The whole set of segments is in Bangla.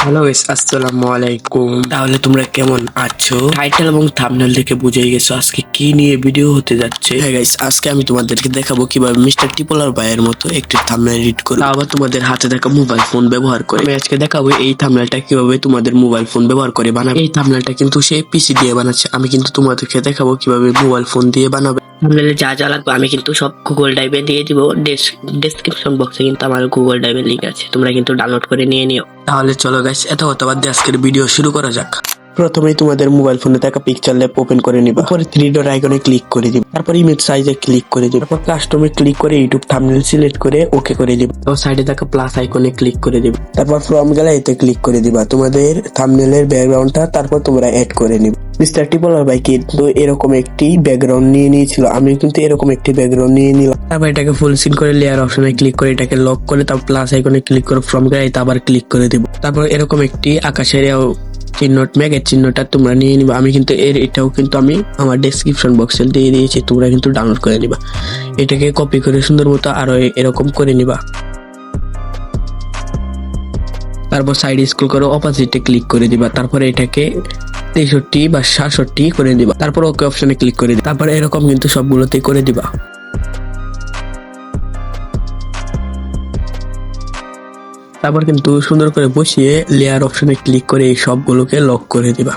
হ্যালো গাইস, আসসালামু আলাইকুম। তাহলে তোমরা কেমন আছো? টাইটেল এবং থাম্বনেল দেখে বুঝেই গেছো আজকে কি নিয়ে ভিডিও হতে যাচ্ছে। হ্যাঁ গাইস, আজকে আমি তোমাদেরকে দেখাবো কিভাবে মিস্টার টিপলার ভাইয়ের মতো একটি থাম্বনেল এডিট করো, আবার তোমাদের হাতে থাকা মোবাইল ফোন ব্যবহার করে। আমি আজকে দেখাবো এই থাম্বনেলটা কিভাবে তোমাদের মোবাইল ফোন ব্যবহার করে বানাবে। এই থাম্বনেলটা কিন্তু সে পিসি দিয়ে বানাচ্ছে, আমি কিন্তু তোমাদেরকে দেখাবো কিভাবে মোবাইল ফোন দিয়ে বানাবে। থাম্বনেলে যা যা লাগবে আমি কিন্তু সব গুগল ড্রাইভে দিয়ে দিব। ডেসক্রিপশন বক্সে কিন্তু আমার গুগল ড্রাইভের লিংক আছে, তোমরা কিন্তু ডাউনলোড করে নিয়ে নিও। তাহলে চলো গাইস, এত কথা বাদ দিয়ে আজকের ভিডিও শুরু করা যাক। প্রথমেই তোমাদের মোবাইল ফোনে থাকা পিকচার ল্যাব ওপেন করে নিবা, তারপরে থ্রি ডট আইকনে ক্লিক করে দিবা, তারপর ইমেজ সাইজে ক্লিক করে দিবা, তারপর কাস্টমে ক্লিক করে ইউটিউব থাম্বনেল সিলেক্ট করে ওকে করে দিবা, তারপর সাইডে থাকা প্লাস আইকনে ক্লিক করে দিবা, তারপর ফ্রম গ্যালারিতে ক্লিক করে দিবা তোমাদের থাম্বনেলের ব্যাকগ্রাউন্ডটা, তারপর তোমরা এড করে নিবা। মিস্টার টিপলার ভাই কিন্তু এরকম একটি ব্যাকগ্রাউন্ড নিয়ে নিয়েছিল, আমি কিন্তু এরকম একটি ব্যাকগ্রাউন্ড নিয়ে নিলাম। তারপর এটাকে ফুল স্ক্রিন করে লেয়ার অপশনে ক্লিক করে এটাকে লক করে তারপর প্লাস আইকনে ক্লিক করে ফ্রম গ্যালারিতে আবার ক্লিক করে দিব। তারপর এরকম একটি আকাশের চিহ্ন মেঘের চিহ্নটা তোমরা নিয়ে নিবা। আমি কিন্তু এটাও কিন্তু আমি আমার ডেসক্রিপশন বক্সে দিয়ে দিয়েছি, তোমরা কিন্তু ডাউনলোড করে নিবা। এটাকে কপি করে সুন্দর মতো আরো এরকম করে নিবা। তারপর সাইড স্ক্রল করে অপোজিটে ক্লিক করে দিবা, তারপরে এটাকে 63 বা 67 করে দিবা, তারপর ওকে অপশনে ক্লিক করে দিবা। তারপর এরকম কিন্তু সবগুলোতেই করে দিবা। তারপর কিন্তু সুন্দর করে বসিয়ে লেয়ার অপশনে ক্লিক করে এই সবগুলোকে লক করে দিবা।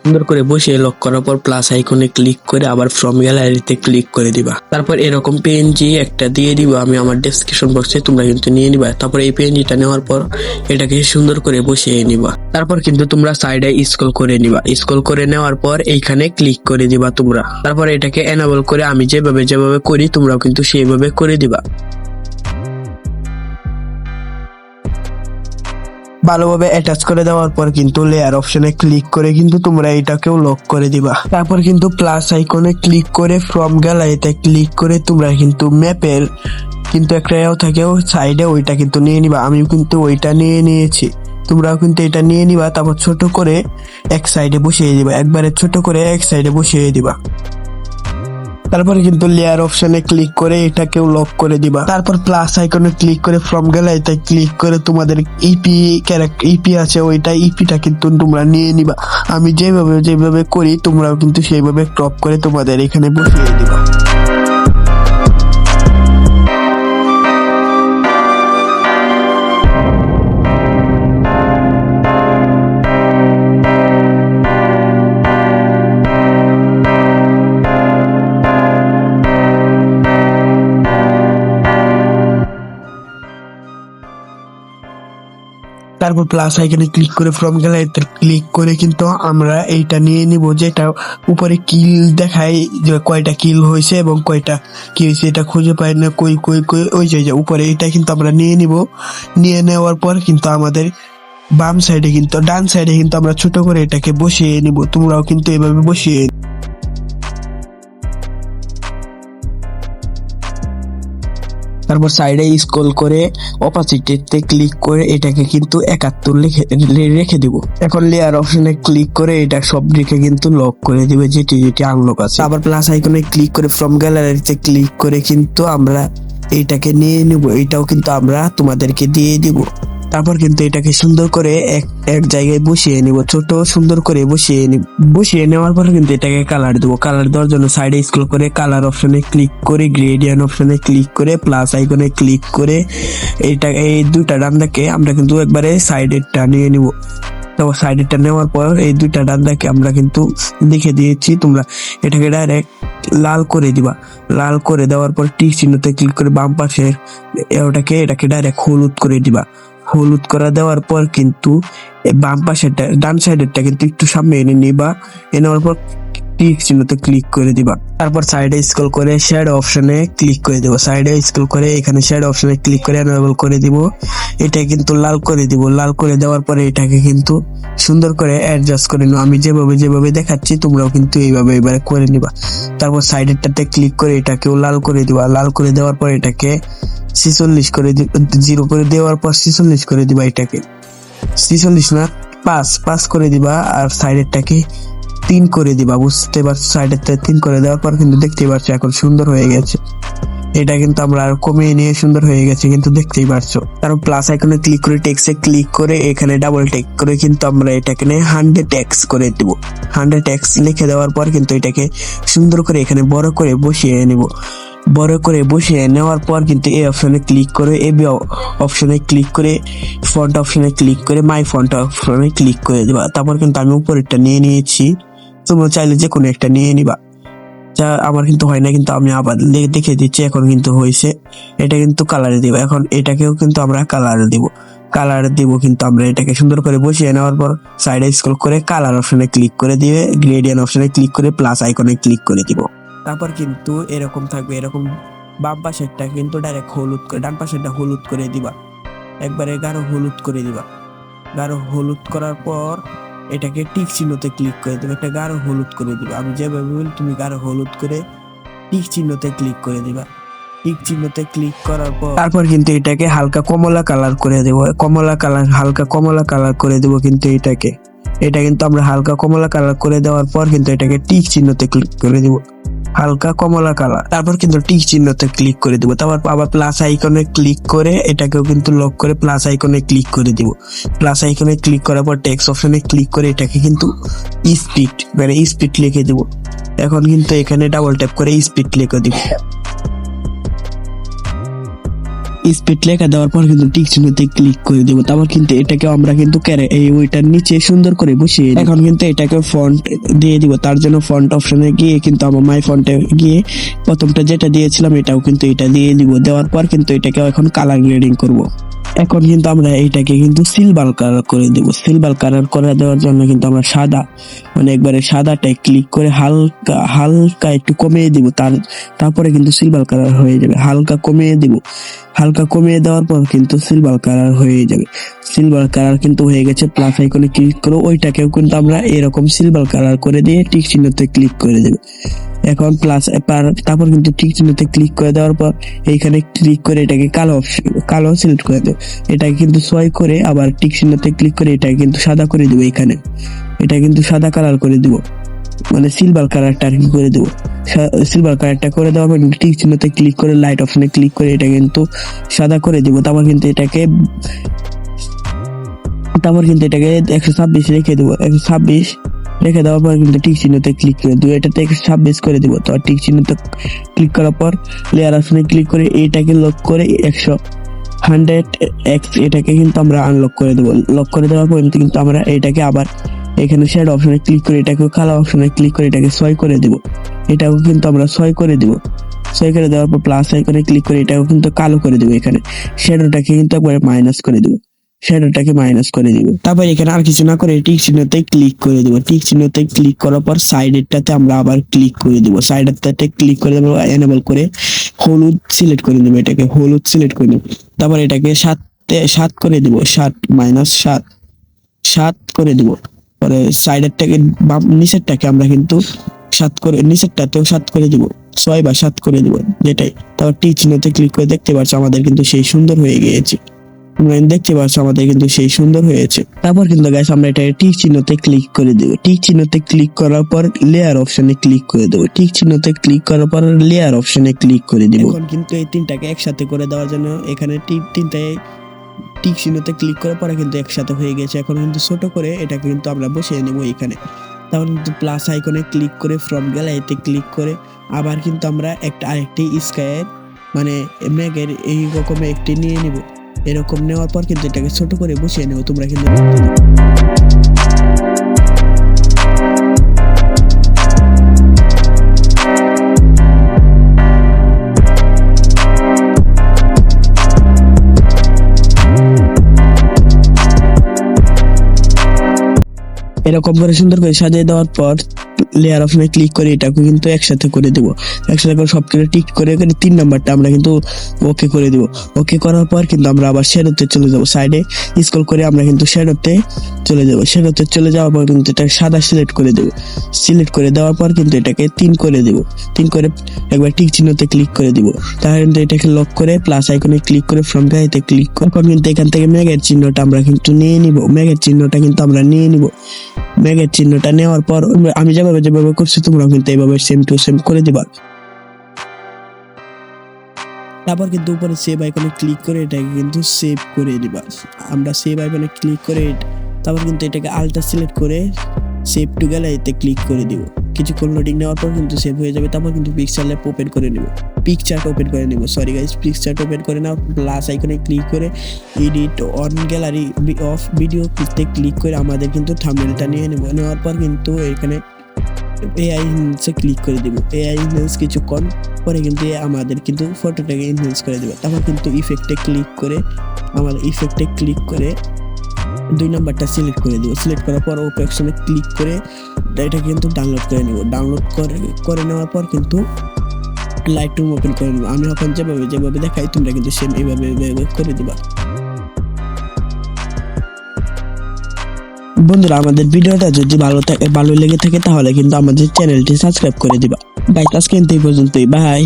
সুন্দর করে বসিয়ে লক করার পর প্লাস আইকনে ক্লিক করে আবার ফ্রম গ্যালারিতে ক্লিক করে দিবা। তারপর এরকম পিএনজি একটা দিয়ে দিব আমি আমার ডেসক্রিপশন বক্সে, তোমরা কিন্তু নিয়ে নিবা। তারপর এই পিএনজিটা নেওয়ার পর এটাকে সুন্দর করে বসিয়ে নিবা। তারপর কিন্তু তোমরা সাইডে স্ক্রল করে নিবা, স্ক্রল করে নেওয়ার পর এইখানে ক্লিক করে দিবা তোমরা। তারপর এটাকে এনাবল করে আমি যেভাবে করি তোমরাও কিন্তু সেইভাবে করে দিবা। ভালোভাবে অ্যাটাচ করে দেওয়ার পর কিন্তু লেয়ার অপশনে ক্লিক করে কিন্তু তোমরা এটাকেও লক করে দিবা। তারপর কিন্তু প্লাস আইকনে ক্লিক করে ফ্রম গ্যালারিতে ক্লিক করে তোমরা কিন্তু ম্যাপের কিন্তু একটা থাকেও সাইডে ওইটা কিন্তু নিয়ে নিবা। আমি কিন্তু ওইটা নিয়ে নিয়েছি, তোমরাও কিন্তু এটা নিয়ে নিবা। তারপর ছোট করে এক সাইডে বসিয়ে দিবা, একবারে ছোট করে এক সাইডে বসিয়ে দিবা। তারপরে কিন্তু লেয়ার অপশনে ক্লিক করে এটাকেও লক করে দিবা। তারপর প্লাস আইকনে ক্লিক করে ফ্রম গ্যালারিতে ক্লিক করে তোমাদের ইপি আছে ওইটা ইপিটা কিন্তু তোমরা নিয়ে নিবা। আমি যেভাবে করি তোমরাও কিন্তু সেইভাবে ক্রপ করে তোমাদের এখানে বসিয়ে দিবা। তারপর প্লাস আইকনে ক্লিক করে ফ্রম গ্যালারিতে ক্লিক করে কিন্তু আমরা এইটা নিয়ে নিব, যেটা উপরে কিল দেখায় যে কয়টা কিল হয়েছে এবং কয়টা কি হয়েছে এটা খুঁজে পাই না কই কই কই ওই যে উপরে এটা কিন্তু আমরা নিয়ে নিব। নিয়ে নেওয়ার পর কিন্তু আমাদের বাম সাইডে কিন্তু ডান সাইডে কিন্তু আমরা ছোট করে এটাকে বসিয়ে নিব, তোমরাও কিন্তু এভাবে বসিয়ে। তারপর সাইডে স্ক্রল করে অপাসিটিতে ক্লিক করে এটাকে কিন্তু 71 রেখে দিব। এখন লেয়ার অপশনে ক্লিক করে এটা সব রেখে কিন্তু লক করে দিবে যেটি আনলক আছে। আবার প্লাস আইকনে ক্লিক করে ফ্রম গ্যালারিতে ক্লিক করে কিন্তু আমরা এইটাকে নিয়ে নিব, এটাও কিন্তু আমরা তোমাদেরকে দিয়ে দিব। তারপর কিন্তু এটাকে সুন্দর করে এক জায়গায় বসিয়ে নিব, ছোট সুন্দর করে বসিয়ে নেওয়ার পর কিন্তু এটাকে কালার দেবো। কালার দেওয়ার জন্য সাইডে স্ক্রল করে কালার অপশনে ক্লিক করে গ্রেডিয়েন্ট অপশনে ক্লিক করে প্লাস আইকনে ক্লিক করে এই দুইটা ডান্ডাকে আমরা কিন্তু একবারে সাইডেরটা নিয়ে নিব। তো সাইডেরটা নেওয়ার পর এই দুইটা ডান্ডাকে আমরা কিন্তু দেখে দিয়েছি, তোমরা এটাকে ডাইরেক্ট লাল করে দিবা। লাল করে দেওয়ার পর টিক চিহ্নতে ক্লিক করে বাম পাশের এটাকে ডাইরেক্ট হলুদ করে দিবা। হলুদ করা দেওয়ার পর কিন্তু বাম পাশেরটা ডান সাইডেরটা কিন্তু একটু সামনে এনে নিবা, নেওয়ার পর টিক চিহ্নতে ক্লিক করে দিবা। তারপর সাইডে স্ক্রল করে শ্যাডো অপশনে ক্লিক করে দিব, সাইডে স্ক্রল করে এখানে শ্যাডো অপশনে ক্লিক করে এনেবল করে দিব। এটা কিন্তু লাল করে দিব। লাল করে দেওয়ার পরে এটাকে কিন্তু সুন্দর করে অ্যাডজাস্ট করে নিও, আমি যেভাবে দেখাচ্ছি তোমরাও কিন্তু এইভাবে এবারে করে নিবা। তারপর সাইডেরটাতে ক্লিক করে এটাকেও লাল করে দিবা। লাল করে দেওয়ার পর এটাকে 46 করে 0 করে দেওয়ার পর 46 করে দিবা। এটাকে 46 না 5 করে দিবা, আর সাইডেরটাকে 3 করে দিবা। বুঝতে পারছো, সাইডের 3 করে দেওয়ার পর কিন্তু দেখতে পাচ্ছ এখন সুন্দর হয়ে গেছে। এটা কিন্তু আমরা আর কমিয়ে নিয়ে সুন্দর হয়ে গেছে কিন্তু দেখতেই পারছো। তারপর প্লাস আইকনে ক্লিক করে টেক্সটে ক্লিক করে এখানে ডাবল টেক করে কিন্তু আমরা এটাকে 100x করে দিব। 100x লিখে দেওয়ার পর কিন্তু এটাকে সুন্দর করে এখানে বড় করে বসিয়ে নিব। বড় করে বসিয়ে নেওয়ার পর কিন্তু এই অপশনে ক্লিক করে এবি অপশনে ক্লিক করে ফন্ট অপশনে ক্লিক করে মাই ফন্ট অপশনে ক্লিক করে দিবা। তারপর কিন্তু আমি উপরেরটা নিয়ে নিয়েছি, তোমরা চাইলে যে কোনো একটা নিয়ে নিবা। যা আমার কিন্তু হয় না, কিন্তু আমি আবার দেখে দিচ্ছি এখন কিন্তু হয়েছে। এটা কিন্তু কালারে দিব, এখন এটাকেও কিন্তু আমরা কালার দিব। কালার দিব কিন্তু আমরা এটাকে সুন্দর করে বসিয়ে নেওয়ার পর সাইডে স্ক্রল করে কালার অপশনে ক্লিক করে দিবে, গ্রেডিয়েন্ট অপশনে ক্লিক করে প্লাস আইকনে ক্লিক করে দিব। তারপর কিন্তু এরকম থাকবে, এরকম বাম পাশেরটা কিন্তু ডাইরেক্ট হলুদ করে, ডান পাশেরটা হলুদ করে দিবা, একবারে গাঢ় হলুদ করে দিবা। গাঢ় হলুদ করার পর এটাকে টিক চিহ্নতে ক্লিক করে দিবে, একটা গাঢ় হলুদ করে দিবা। আমি যেভাবে বলি তুমি গাঢ় হলুদ করে টিক চিহ্নতে ক্লিক করে দিবা। টিক চিহ্নতে ক্লিক করার পর তারপর কিন্তু এটাকে হালকা কমলা কালার করে দেবো, কমলা কালার, হালকা কমলা কালার করে দেবো কিন্তু এটাকে। এটা কিন্তু আমরা হালকা কমলা কালার করে দেওয়ার পর কিন্তু এটাকে টিক চিহ্নতে ক্লিক করে দিব, হালকা কমলা কালার। তারপর কিন্তু টিক চিহ্নতে ক্লিক করে দিব। তারপর আবার প্লাস আইকনে ক্লিক করে এটাকেও কিন্তু লক করে প্লাস আইকনে ক্লিক করে দিব। প্লাস আইকনে ক্লিক করার পর টেক্সট অপশনে ক্লিক করে এটাকে কিন্তু স্পিড মানে স্পিড লিখে দিব। এখন কিন্তু এখানে ডাবল ট্যাপ করে স্পিড লিখে দিব। স্পিড লেখা দেওয়ার পর কিন্তু টিক চিহ্নতে ক্লিক করে দিব। তারপর কিন্তু এটাকে আমরা কিন্তু এই ওইটার নিচে সুন্দর করে বসিয়ে এখন কিন্তু এটাকে ফন্ট দিয়ে দিব। তার জন্য ফন্ট অপশনে গিয়ে কিন্তু আমার মাই ফন্টে গিয়ে প্রথমটা যেটা দিয়েছিলাম এটাও কিন্তু এটা দিয়ে দিব। দেওয়ার পর কিন্তু এটাকে এখন কালার গ্রেডিং করব। এখন কিন্তু আমরা এইটাকে কিন্তু সিলভার কালার করে দেব। সিলভার কালার করে দেওয়ার জন্য কিন্তু আমরা সাদা মানে একবারে সাদাটায় ক্লিক করে হালকা হালকা একটু কমিয়ে দিব। তারপরে কিন্তু সিলভার কালার হয়ে যাবে। হালকা কমিয়ে দিব, হালকা কমিয়ে দেওয়ার পর কিন্তু সিলভার কালার হয়ে যাবে। সিলভার কালার কিন্তু হয়ে গেছে। প্লাস আইকনে ক্লিক করে ওইটাকেও কিন্তু আমরা এরকম সিলভার কালার করে দিয়ে টিক চিহ্নতে ক্লিক করে দেব। এখন প্লাস তারপর কিন্তু টিক চিহ্নতে ক্লিক করে দেওয়ার পর এইখানে ক্লিক করে এটাকে কালো সিলেক্ট করে দেব। এটাকে কিন্তু সোয়াইপ করে আবার টিক চিহ্নতে ক্লিক করে এটাকে কিন্তু সাদা করে দেবো। এখানে এটা কিন্তু সাদা কালার করে দিব, মানে সিলভার কালারটা আর কি করে দেবো। সিলভার কালারটা করে দেওয়ার পর টিক চিহ্নতে ক্লিক করে লাইট অপশনে ক্লিক করে এটা কিন্তু সাদা করে দিব। তারপর কিন্তু এটাকে 126 রেখে দেবো। 126 রেখে দেওয়ার পর কিন্তু টিক চিহ্নতে ক্লিক করে দেবো। এটাতে 126 করে দিব। তো টিক চিহ্নতে ক্লিক করার পর লেয়ার অপশনে ক্লিক করে এটাকে লক করে 100x এটাকে কিন্তু আমরা আনলক করে দেবো। লক করে দেওয়ার পর কিন্তু আমরা এটাকে আবার এখানে শ্যাডো অপশনে ক্লিক করে এটাকে কালো অপশনে ক্লিক করে এটাকে ছয় করে দিব। এটাও কিন্তু আমরা ছয় করে দিব। ছয় করে দেওয়ার পর প্লাস আইকনে ক্লিক করে এটাও কিন্তু কালো করে দিব। এখানে শ্যাডোটাকে কিন্তু একবারে মাইনাস করে দিব, শ্যাডোটাকে মাইনাস করে দিব। তারপর এখানে আর কিছু না করে টিক চিহ্নতে ক্লিক করে দিব। টিক চিহ্নতে ক্লিক করার পর সাইডেরটাতে আমরা আবার ক্লিক করে দিব। সাইডেরটাতে ক্লিক করে দেবো, এনেবল করে হলুদ সিলেক্ট করে দেবো। এটাকে হলুদ সিলেক্ট করে দেবো। তারপর এটাকে 7 করে দিব, 7 করে দিব। পরে সাইডেরটাকে নিচেরটাকে আমরা কিন্তু 7 করে, নিচেরটাতেও 7 করে দিব, 6 বা 7 করে দিব যেটাই। তারপর টিক চিহ্নতে ক্লিক করে দেখতে পাচ্ছ আমাদের কিন্তু সেই সুন্দর হয়ে গিয়েছে। দেখতে পাচ্ছ আমাদের কিন্তু সেই সুন্দর হয়েছে। তারপর কিন্তু গাইস আমরা এটা টিক চিহ্নতে ক্লিক করে দেব। টিক চিহ্নতে ক্লিক করার পর লেয়ার অপশনে ক্লিক করে দেব। টিক চিহ্নতে ক্লিক করার পর লেয়ার অপশনে ক্লিক করে দেব। এখন কিন্তু এই তিনটাকে একসাথে করে দেওয়ার জন্য এখানে তিনটায় টিক চিহ্নতে ক্লিক করার পরে কিন্তু একসাথে হয়ে গেছে। এখন কিন্তু ছোট করে এটাকে কিন্তু আমরা বসিয়ে নেব এখানে। তখন কিন্তু প্লাস আইকনে ক্লিক করে ফ্রম গ্যালারিতে ক্লিক করে আবার কিন্তু আমরা আরেকটি স্কাইয়ের মানে মেঘের এই রকম একটি নিয়ে নিব। এরকম নেওয়ার পর কিন্তু এটাকে ছোট করে বসিয়ে নেব। তোমরা কিন্তু এরকম করে সুন্দর করে সাজিয়ে দেওয়ার পর লেয়ার অপশনে ক্লিক করে এটাকে কিন্তু একসাথে করে দেবো। একসাথে করে সবকিছু টিক করে 3 নাম্বারটা আমরা কিন্তু ওকে করে দেবো। ওকে করার পর কিন্তু আমরা আবার শ্যাডোতে চলে যাবো। সাইডে স্ক্রল করে আমরা কিন্তু শ্যাডোতে চলে যাবো। শ্যাডোতে চলে যাওয়ার পর কিন্তু এটাকে সাদা সিলেক্ট করে দেবো। সিলেক্ট করে দেওয়ার পর কিন্তু এটাকে 3 করে দেবো। 3 করে একবার টিক চিহ্নতে ক্লিক করে দিব। তাহলে কিন্তু এটাকে লক করে প্লাস আইকনে ক্লিক করে ফ্রম গ্যালারিতে ক্লিক করে কিন্তু এখান থেকে মেঘের চিহ্নটা আমরা কিন্তু নিয়ে নিব। মেঘের চিহ্নটা কিন্তু আমরা নিয়ে নিব। মেঘের চিহ্নটা নেওয়ার পর আমি যেভাবে করছি তোমরা কিন্তু এইভাবে সেম টু সেম করে দিবা। তারপর কিন্তু উপরে সেভ আইকনে ক্লিক করে এটাকে কিন্তু সেভ করে দিবা। আমরা সেভ আইকনে ক্লিক করে তারপর কিন্তু এটাকে আলটা সিলেক্ট করে সেভ টু গ্যালারিতে ক্লিক করে দিব। কিছুক্ষণ লোডিং নেওয়ার পর কিন্তু সেভ হয়ে যাবে। তারপর কিন্তু পিকচার ল্যাব ওপেন করে নিব, পিকচারটা ওপেন করে নিব, সরি গাইস, পিকচারটা ওপেন করে নাও। প্লাস আইকনে ক্লিক করে এডিট অন গ্যালারি অফ ভিডিওতে ক্লিক করে আমাদের কিন্তু থাম্বনেলটা নিয়ে নেব। নেওয়ার পর কিন্তু এখানে এআই ইনহেন্সে ক্লিক করে দিব। এআই ইনহেন্স কিছুক্ষণ পরে কিন্তু আমাদের কিন্তু ফটোটাকে ইনহেন্স করে দেবে। তারপর কিন্তু ইফেক্টে ক্লিক করে আমাদের ইফেক্টে ক্লিক করে 2 নাম্বারটা সিলেক্ট করে দিব। সিলেক্ট করার পর ওপে অপশনে ক্লিক করে এটা কিন্তু ডাউনলোড করে নেব। ডাউনলোড করে নেওয়ার পর কিন্তু লাইটরুম ওপেন করে নেব। আমি এখন যেভাবে দেখাই তোমরা কিন্তু সেম এইভাবে করে দিবা। বন্ধুরা, আমাদের ভিডিওটা যদি ভালো লেগে থাকে তাহলে কিন্তু আমাদের চ্যানেলটি সাবস্ক্রাইব করে দিবা। গাইস, আজকে এই পর্যন্তই, বাই।